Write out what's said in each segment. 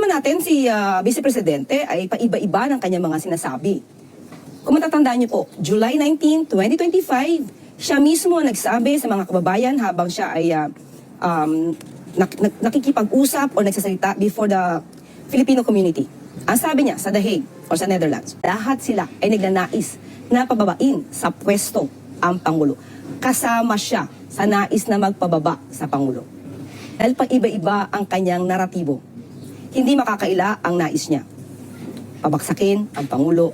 naman natin si Vice Presidente ay paiba-iba ng kanyang mga sinasabi. Kung matatandaan niyo po, July 19, 2025, siya mismo nagsabi sa mga kababayan habang siya ay nakikipag-usap o nagsasalita before the Filipino community. Ang sabi niya sa The Hague or sa Netherlands, lahat sila ay nagnanais na pababain sa pwesto ang Pangulo. Kasama siya sa nais na magpababa sa Pangulo. Dahil pag-iba-iba ang kanyang naratibo, hindi makakaila ang nais niya. Pabaksakin ang Pangulo,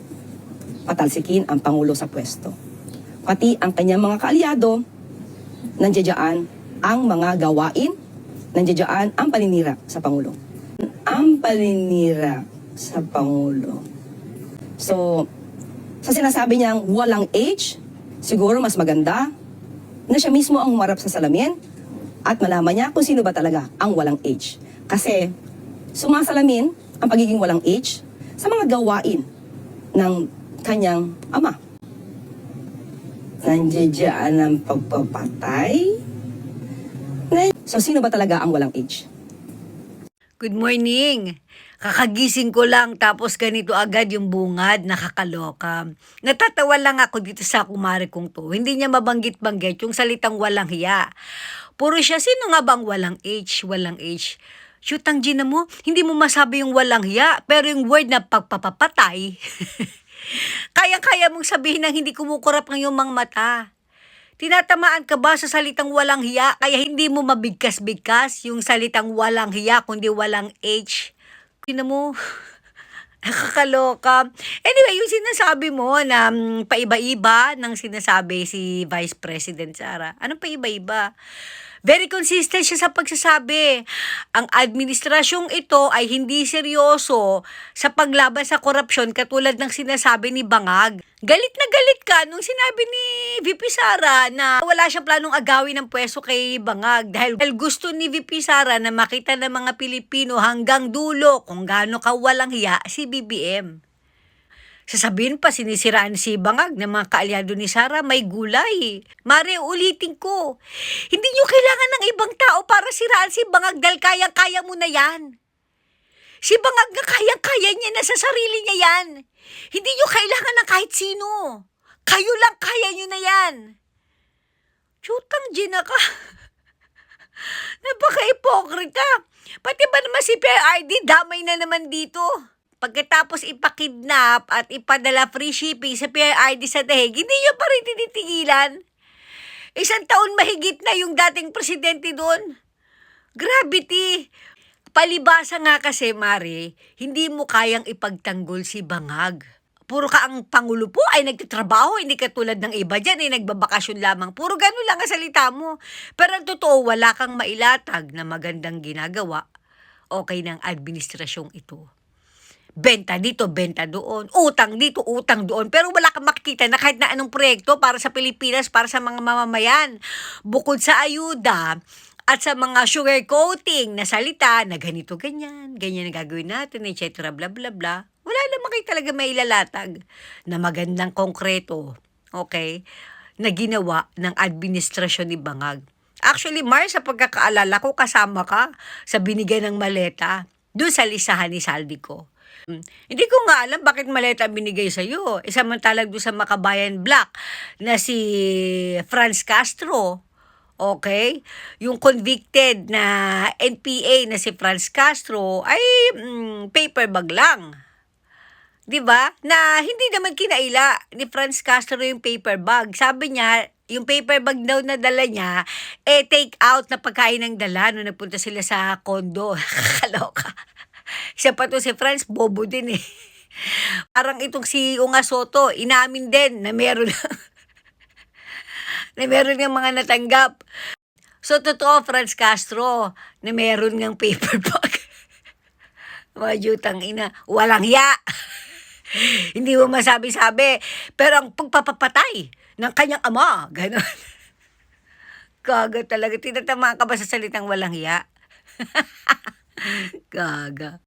patalsikin ang Pangulo sa pwesto. Pati ang kanyang mga kaalyado, nandiyan ang mga gawain, nandiyan ang paninira sa Pangulo. Ang paninira sa Pangulo. So, sa sinasabi niyang walang age, siguro mas maganda na siya mismo ang humarap sa salamin at malaman niya kung sino ba talaga ang walang age. Kasi sumasalamin ang pagiging walang age sa mga gawain ng kanyang ama. Nandiyan ang pagpapatay. So sino ba talaga ang walang age? Good morning! Kakagising ko lang tapos ganito agad yung bungad, nakakaloka. Natatawa lang ako dito sa kumare kong to. Hindi niya mabanggit-banggit yung salitang walang hiya. Puro siya, sino nga bang walang age? Walang age. Shoot, ang gina mo, hindi mo masabi yung walang hiya, pero yung word na pagpapapatay, kaya-kaya mong sabihin ng hindi kumukurap ng iyong mga mata. Tinatamaan ka ba sa salitang walang hiya, kaya hindi mo mabigkas-bigkas yung salitang walang hiya, kundi walang age? Gina mo, nakakaloka. Anyway, yung sinasabi mo na paiba-iba ng sinasabi si Vice President Sara. Anong paiba-iba? Very consistent siya sa pagsasabi. Ang administrasyong ito ay hindi seryoso sa paglaban sa korupsyon katulad ng sinasabi ni Bangag. Galit na galit ka nung sinabi ni VP Sara na wala siyang planong agawin ng pwesto kay Bangag dahil gusto ni VP Sara na makita ng mga Pilipino hanggang dulo kung gaano kawalang hiya si BBM. Sasabihin pa, sinisiraan si Bangag ng mga kaalyado ni Sara, may gulay. Mare, ulitin ko. Hindi nyo kailangan ng ibang tao para siraan si Bangag dahil kayang-kaya mo na yan. Si Bangag nga kayang-kaya niya na sa sarili niya yan. Hindi nyo kailangan ng kahit sino. Kayo lang kaya nyo na yan. Chutang Gina ka. Napaka-ipokrita. Pati ba naman si PRD, damay na naman dito. Pagkatapos ipakidnap at ipadala free shipping sa PRD sa The Hague, hindi nyo pa rin tinitigilan. 1 taon mahigit na yung dating presidente doon. Gravity. Palibasa nga kasi, Mari, hindi mo kayang ipagtanggol si Bangag. Puro ka ang Pangulo po ay nagtatrabaho, hindi katulad ng iba dyan, ay nagbabakasyon lamang. Puro gano'n lang ang salita mo. Pero ang totoo, wala kang mailatag na magandang ginagawa okay ng administrasyong ito. Benta dito, benta doon, utang dito, utang doon. Pero wala kang makikita na kahit na anong proyekto para sa Pilipinas, para sa mga mamamayan. Bukod sa ayuda at sa mga sugar coating na salita na ganito, ganyan, ganyan ang gagawin natin, etc. bla bla bla. Wala naman kayo talaga may ilalatag na magandang konkreto, okay, na ginawa ng administrasyon ni Bangag. Actually, Mar, sa pagkakaalala ko, kasama ka sa binigay ng maleta doon sa lisahan ni Saldico. Hindi ko nga alam bakit maleta binigay sa iyo. Samantalang doon sa Makabayan Black na si Franz Castro, okay? Yung convicted na NPA na si Franz Castro ay paper bag lang. 'Di ba? Na hindi naman kinaila ni Franz Castro yung paper bag. Sabi niya, yung paper bag daw na dala niya, take out na pagkain ng dala nung nagpunta sila sa kondo. Kaloka. Siya pa to si Franz, bobo din eh. Parang itong si Unga Soto, inamin din na meron na meron ng mga natanggap. So, totoo, Franz Castro, na meron ng paper bag. Mga jutang ina, walang hiya. Hindi mo masabi-sabi. Pero ang pagpapapatay ng kanyang ama, gano'n. Gaga talaga. Tinatamaan ka ba sa salitang walang hiya? Gaga.